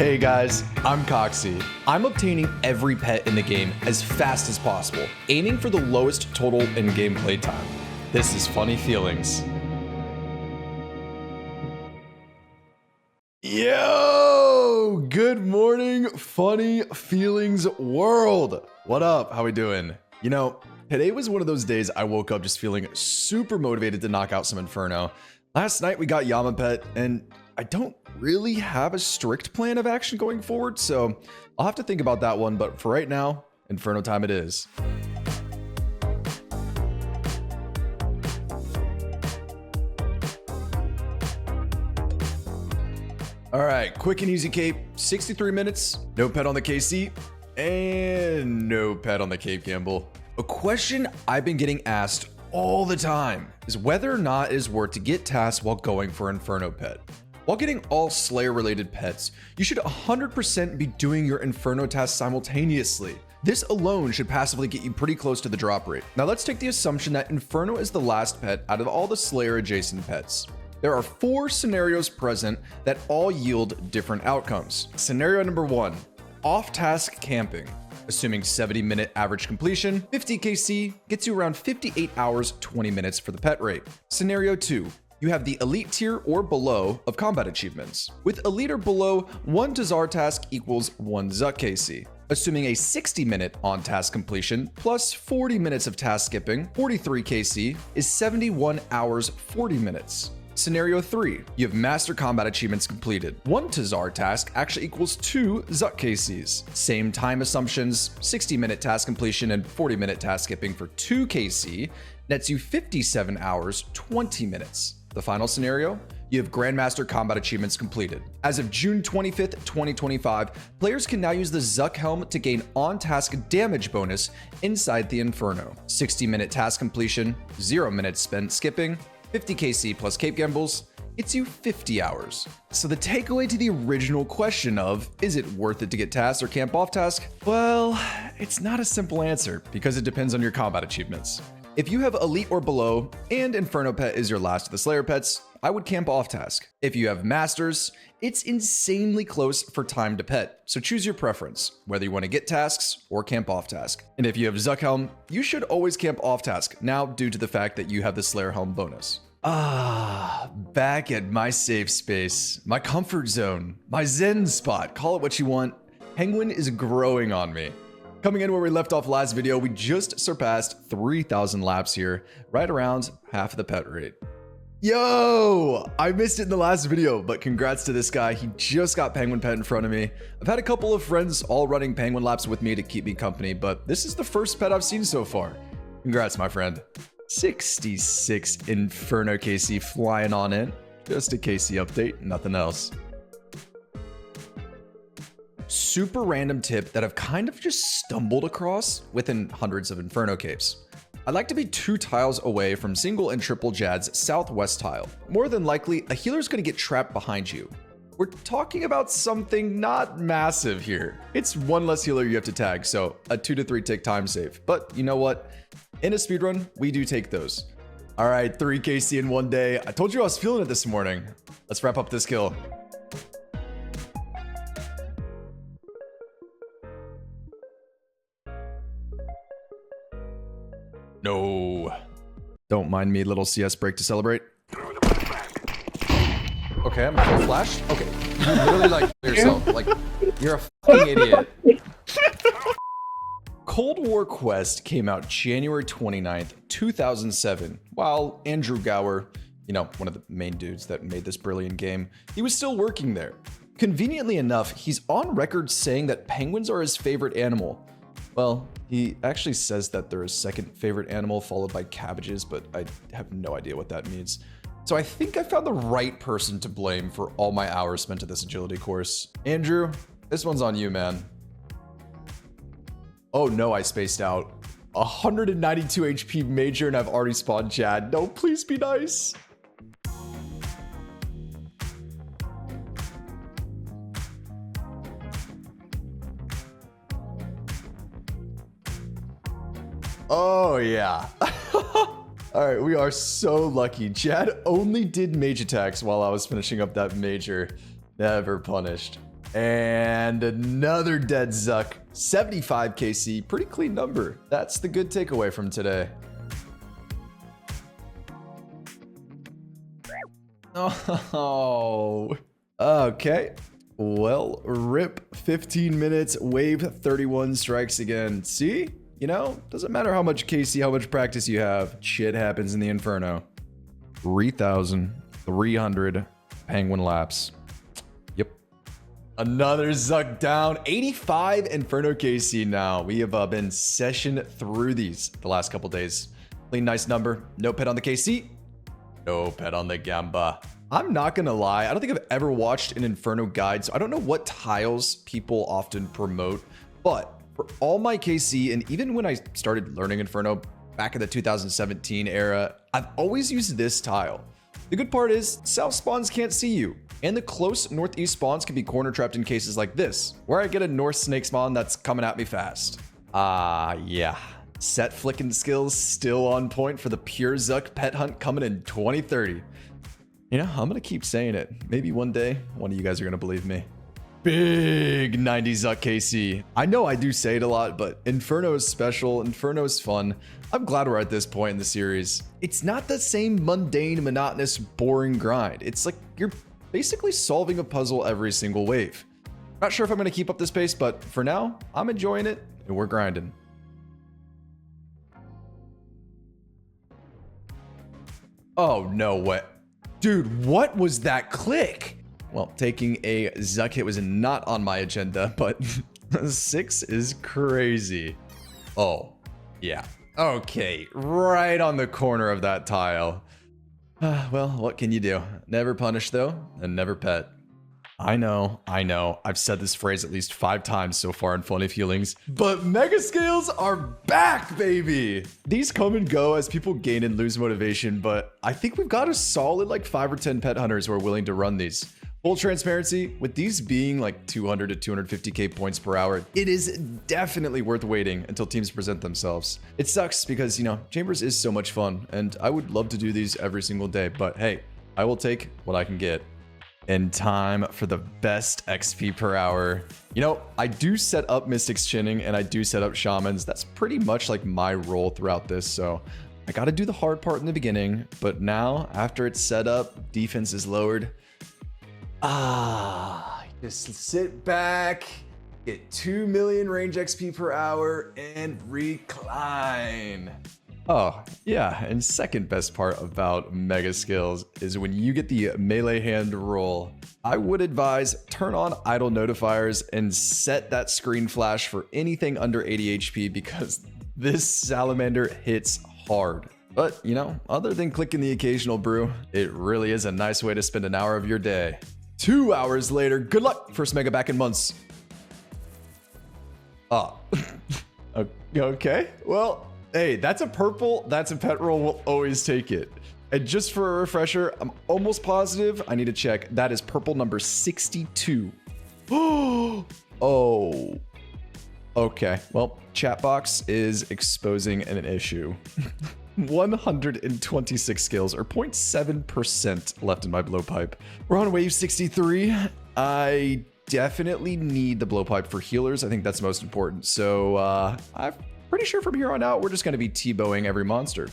Hey guys, I'm Coxie. I'm obtaining every pet in the game as fast as possible, aiming for the lowest total in-game playtime. This is Funny Feelings. Yo! Good morning, Funny Feelings world! What up? How we doing? You know, today was one of those days I woke up just feeling super motivated to knock out some Inferno. Last night we got Yama Pet, and I don't really have a strict plan of action going forward, so I'll have to think about that one, but for right now, Inferno time it is. All right, quick and easy cape, 63 minutes, no pet on the KC, and no pet on the Cape Gamble. A question I've been getting asked all the time is whether or not it is worth to get tasks while going for Inferno pet. While getting all Slayer related pets, you should 100% be doing your Inferno tasks simultaneously. This alone should passively get you pretty close to the drop rate. Now let's take the assumption that Inferno is the last pet out of all the Slayer adjacent pets. There are 4 scenarios present that all yield different outcomes. Scenario number 1, off-task camping. Assuming 70-minute average completion, 50 KC gets you around 58 hours, 20 minutes for the pet rate. Scenario 2, you have the elite tier or below of combat achievements. With elite or below, 1 Tazar task equals 1 Zuck KC. Assuming a 60-minute on-task completion plus 40 minutes of task skipping, 43 KC is 71 hours, 40 minutes. Scenario 3, you have Master Combat achievements completed. 1 Tazar task actually equals 2 Zuck KCs. Same time assumptions, 60-minute task completion and 40-minute task skipping for 2 KC nets you 57 hours, 20 minutes. The final scenario, you have Grandmaster Combat achievements completed. As of June 25th, 2025, players can now use the Zuck Helm to gain on-task damage bonus inside the Inferno. 60-minute task completion, 0 minutes spent skipping, 50 KC plus Cape Gambles gets you 50 hours. So the takeaway to the original question of, is it worth it to get tasks or camp off task? Well, it's not a simple answer because it depends on your combat achievements. If you have elite or below and Inferno pet is your last of the Slayer pets, I would camp off task. If you have masters, it's insanely close for time to pet, so choose your preference, whether you want to get tasks or camp off task. And if you have Zuck Helm, you should always camp off task, now due to the fact that you have the Slayer Helm bonus. Back at my safe space, my comfort zone, my zen spot, call it what you want. Penguin is growing on me. Coming in where we left off last video, we just surpassed 3,000 laps here, right around half of the pet rate. Yo, I missed it in the last video, but congrats to this guy. He just got Penguin pet in front of me. I've had a couple of friends all running Penguin laps with me to keep me company, but this is the first pet I've seen so far. Congrats, my friend. 66 Inferno KC flying on in. Just a KC update, nothing else. Super random tip that I've kind of just stumbled across within hundreds of Inferno capes. I'd like to be 2 tiles away from single and triple Jad's southwest tile. More than likely, a healer's gonna get trapped behind you. We're talking about something not massive here. It's 1 less healer you have to tag, so a 2 to 3 tick time save. But you know what? In a speedrun, we do take those. All right, 3 KC in 1 day. I told you I was feeling it this morning. Let's wrap up this kill. No. Don't mind me, little CS break to celebrate. Okay, I'm gonna flash. Okay, you literally like yourself. Like, you're a fucking idiot. Cold War Quest came out January 29th, 2007, while Andrew Gower, you know, one of the main dudes that made this brilliant game, he was still working there. Conveniently enough, he's on record saying that penguins are his favorite animal. Well, he actually says that they're his second favorite animal, followed by cabbages, but I have no idea what that means. So I think I found the right person to blame for all my hours spent at this agility course. Andrew, this one's on you, man. Oh no, I spaced out. 192 HP major and I've already spawned Chad. No, please be nice. Oh yeah. All right, we are so lucky. Chad only did mage attacks while I was finishing up that major. Never punished. And another dead Zuck. 75 KC. Pretty clean number. That's the good takeaway from today. Oh. Okay. Well, rip 15 minutes, wave 31 strikes again. See? You know, doesn't matter how much KC, how much practice you have. Shit happens in the Inferno. 3,300 penguin laps. Yep. Another Zuck down. 85 Inferno KC now. We have been session through these the last couple days. Clean, nice number. No pet on the KC. No pet on the Gamba. I'm not gonna lie, I don't think I've ever watched an Inferno guide, so I don't know what tiles people often promote, but for all my KC, and even when I started learning Inferno back in the 2017 era, I've always used this tile. The good part is, south spawns can't see you, and the close northeast spawns can be corner trapped in cases like this, where I get a north snake spawn that's coming at me fast. Yeah. Set flicking skills still on point for the pure Zuck pet hunt coming in 2030. You know, I'm gonna keep saying it. Maybe one day, one of you guys are gonna believe me. Big 90 Zuck KC. I know I do say it a lot, but Inferno is special. Inferno is fun. I'm glad we're at this point in the series. It's not the same mundane, monotonous, boring grind. It's like you're basically solving a puzzle every single wave. Not sure if I'm gonna keep up this pace, but for now, I'm enjoying it and we're grinding. Oh, no way. Dude, what was that click? Well, taking a Zuck hit was not on my agenda, but 6 is crazy. Oh, yeah. Okay, right on the corner of that tile. Well, what can you do? Never punish, though, and never pet. I know. I've said this phrase at least 5 times so far in Funny Feelings, but mega scales are back, baby! These come and go as people gain and lose motivation, but I think we've got a solid like 5 or 10 pet hunters who are willing to run these. Full transparency, with these being like 200 to 250k points per hour, it is definitely worth waiting until teams present themselves. It sucks because, you know, Chambers is so much fun, and I would love to do these every single day, but hey, I will take what I can get. And time for the best XP per hour. You know, I do set up Mystics Chinning and I do set up Shamans. That's pretty much like my role throughout this. So I got to do the hard part in the beginning. But now, after it's set up, defense is lowered. Just sit back, get 2 million range XP per hour and recline. Oh, yeah, and second best part about mega skills is when you get the melee hand roll, I would advise turn on idle notifiers and set that screen flash for anything under 80 HP because this salamander hits hard. But, you know, other than clicking the occasional brew, it really is a nice way to spend an hour of your day. 2 hours later, good luck, first mega back in months. Okay, well, hey, that's a purple, that's a pet roll, we'll always take it. And just for a refresher, I'm almost positive, I need to check, that is purple number 62. Oh. Okay, well, chat box is exposing an issue. 126 skills, or 0.7% left in my blowpipe. We're on wave 63. I definitely need the blowpipe for healers. I think that's most important. So I'm pretty sure from here on out, we're just going to be T-bowing every monster.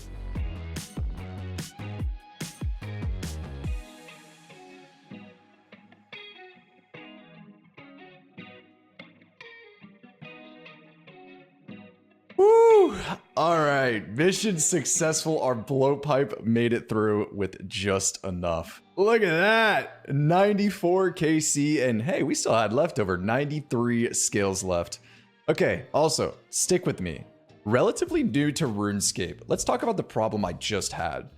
Woo! All right, mission successful. Our blowpipe made it through with just enough. Look at that, 94 KC, and hey, we still had leftover 93 skills left. Okay, also, stick with me. Relatively new to RuneScape, let's talk about the problem I just had.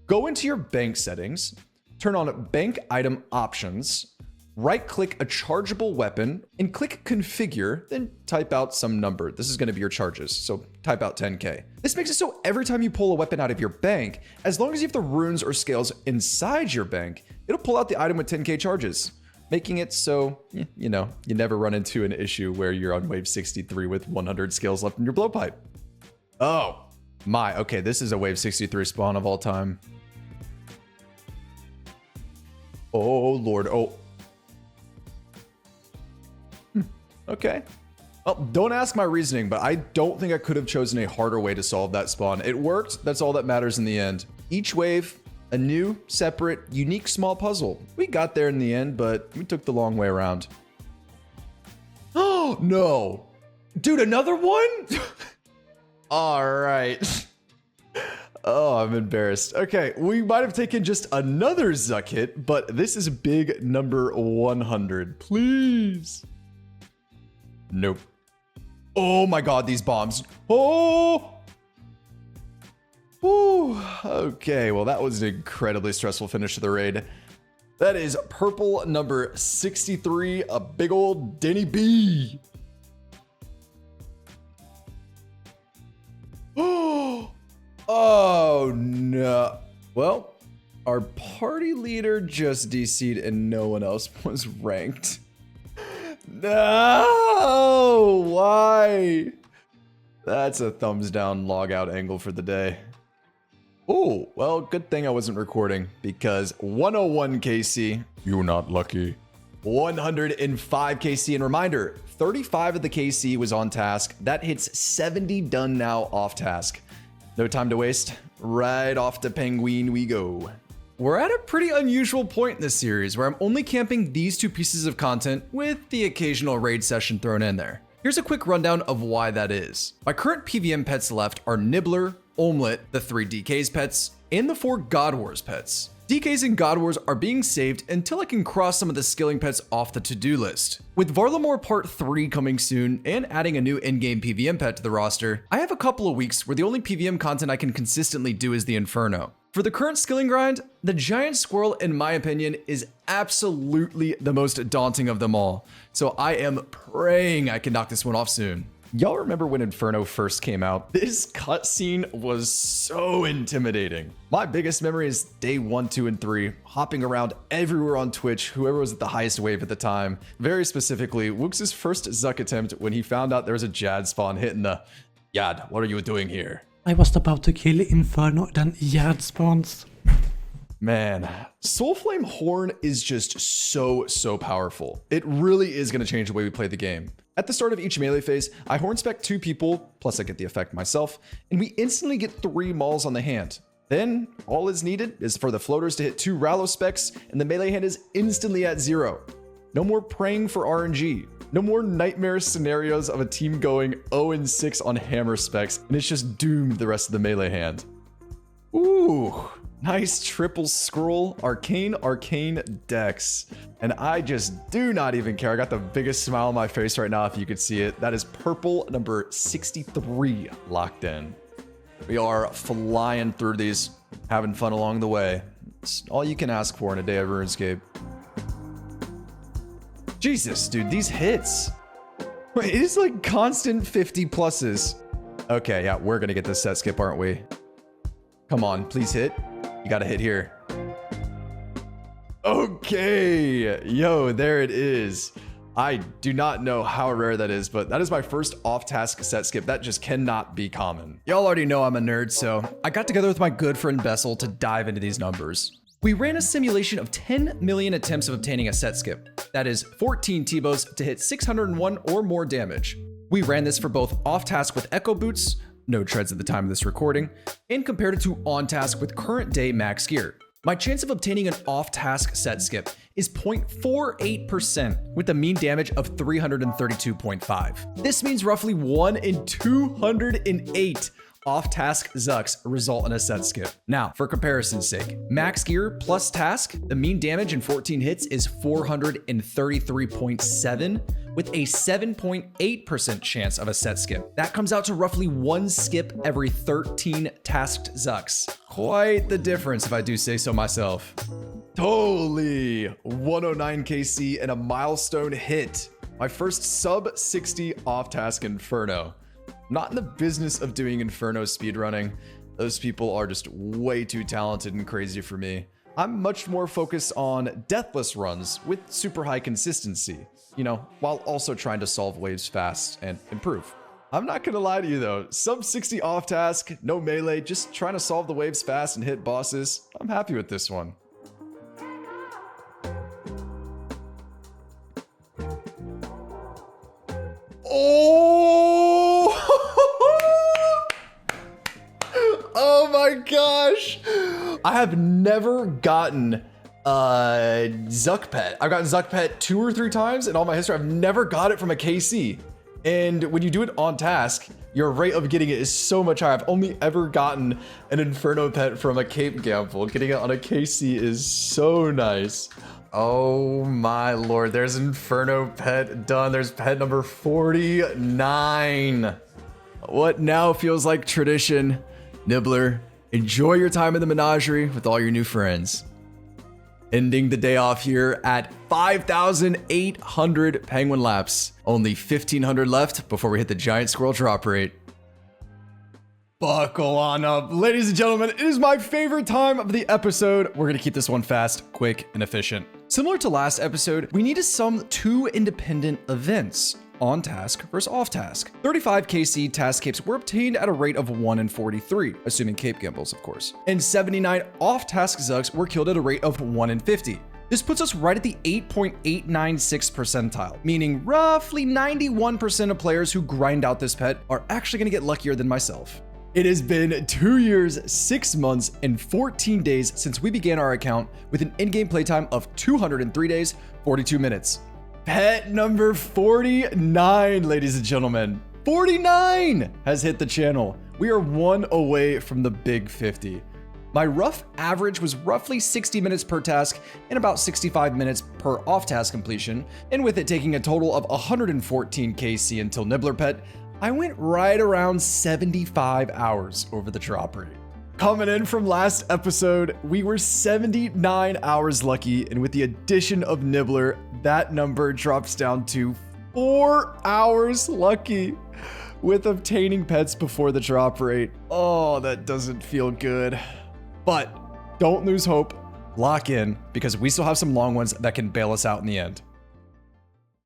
Go into your bank settings, turn on bank item options, right-click a chargeable weapon, and click configure, then type out some number. This is gonna be your charges, so type out 10K. This makes it so every time you pull a weapon out of your bank, as long as you have the runes or scales inside your bank, it'll pull out the item with 10K charges, making it so, you know, you never run into an issue where you're on wave 63 with 100 scales left in your blowpipe. Oh my, okay, this is a wave 63 spawn of all time. Oh Lord, oh. Okay. Well, don't ask my reasoning, but I don't think I could have chosen a harder way to solve that spawn. It worked. That's all that matters in the end. Each wave, a new, separate, unique small puzzle. We got there in the end, but we took the long way around. Oh, no. Dude, another one? All right. Oh, I'm embarrassed. Okay, we might have taken just another Zuck hit, but this is big number 100. Please. Nope. Oh my god, these bombs. Oh! Whew. Okay, well, that was an incredibly stressful finish to the raid. That is purple number 63, a big old Denny B. Oh no. Well, our party leader just DC'd and no one else was ranked. No! Why? That's a thumbs down log out angle for the day. Oh, well, good thing I wasn't recording because 101 KC, you're not lucky. 105 KC, and reminder, 35 of the KC was on task. That hits 70 done now off task. No time to waste. Right off to Penguin we go. We're at a pretty unusual point in this series where I'm only camping these two pieces of content with the occasional raid session thrown in there. Here's a quick rundown of why that is. My current PVM pets left are Nibbler, Omelet, the 3 DKs pets, and the 4 God Wars pets. DKs and God Wars are being saved until I can cross some of the skilling pets off the to-do list. With Varlamore Part 3 coming soon and adding a new in-game PVM pet to the roster, I have a couple of weeks where the only PVM content I can consistently do is the Inferno. For the current skilling grind, the giant squirrel, in my opinion, is absolutely the most daunting of them all. So I am praying I can knock this one off soon. Y'all remember when Inferno first came out? This cutscene was so intimidating. My biggest memory is day 1, 2, and 3, hopping around everywhere on Twitch, whoever was at the highest wave at the time. Very specifically, Wooks' first Zuck attempt when he found out there was a Jad spawn hitting the, Yad, what are you doing here? I was about to kill Inferno, then Yad spawns. Man, Soulflame Horn is just so powerful. It really is going to change the way we play the game. At the start of each melee phase, I horn spec 2 people, plus I get the effect myself, and we instantly get 3 mauls on the hand. Then, all is needed is for the floaters to hit 2 Rallo specs, and the melee hand is instantly at 0. No more praying for RNG. No more nightmare scenarios of a team going 0-6 on hammer specs, and it's just doomed the rest of the melee hand. Ooh. Nice triple scroll, arcane dex. And I just do not even care. I got the biggest smile on my face right now if you could see it. That is purple number 63 locked in. We are flying through these, having fun along the way. It's all you can ask for in a day of RuneScape. Jesus, dude, these hits. Wait, it is like constant 50 pluses. Okay, yeah, we're gonna get this set skip, aren't we? Come on, please hit. You gotta hit here. Okay, yo, there it is. I do not know how rare that is, but that is my first off-task set skip. That just cannot be common. Y'all already know I'm a nerd, so I got together with my good friend Bessel to dive into these numbers. We ran a simulation of 10 million attempts of obtaining a set skip. That is 14 T-bows to hit 601 or more damage. We ran this for both off-task with Echo Boots, no treads at the time of this recording, and compared it to on task with current day max gear. My chance of obtaining an off-task set skip is 0.48% with a mean damage of 332.5. This means roughly 1 in 208 off-task Zucks result in a set skip. Now, for comparison's sake, max gear plus task, the mean damage in 14 hits is 433.7 with a 7.8% chance of a set skip. That comes out to roughly 1 skip every 13 tasked Zucks. Quite the difference if I do say so myself. Holy 109 KC and a milestone hit. My first sub 60 off-task Inferno. Not in the business of doing Inferno speedrunning. Those people are just way too talented and crazy for me. I'm much more focused on deathless runs with super high consistency, you know, while also trying to solve waves fast and improve. I'm not gonna lie to you though, sub 60 off task, no melee, just trying to solve the waves fast and hit bosses. I'm happy with this one. Oh! Oh my gosh. I have never gotten Zuck Pet. I've gotten Zuck Pet 2 or 3 times in all my history. I've never got it from a KC. And when you do it on task, your rate of getting it is so much higher. I've only ever gotten an Inferno Pet from a Cape Gamble. Getting it on a KC is so nice. Oh my lord, there's Inferno Pet done. There's pet number 49. What now feels like tradition. Nibbler, enjoy your time in the menagerie with all your new friends. Ending the day off here at 5,800 penguin laps. Only 1,500 left before we hit the giant squirrel drop rate. Buckle on up. Ladies and gentlemen, it is my favorite time of the episode. We're gonna keep this one fast, quick, and efficient. Similar to last episode, we need to sum 2 independent events. On task versus off task. 35 KC task capes were obtained at a rate of 1 in 43, assuming cape gambles, of course. And 79 off task Zugs were killed at a rate of 1 in 50. This puts us right at the 8.896 percentile, meaning roughly 91% of players who grind out this pet are actually gonna get luckier than myself. It has been 2 years, 6 months, and 14 days since we began our account with an in-game playtime of 203 days, 42 minutes. Pet number 49, ladies and gentlemen. 49 has hit the channel. We are 1 away from the big 50. My rough average was roughly 60 minutes per task and about 65 minutes per off-task completion. And with it taking a total of 114 KC until Nibbler Pet, I went right around 75 hours over the drop rate. Coming in from last episode, we were 79 hours lucky, and with the addition of Nibbler, that number drops down to 4 hours lucky with obtaining pets before the drop rate. Oh, that doesn't feel good. But don't lose hope. Lock in, because we still have some long ones that can bail us out in the end.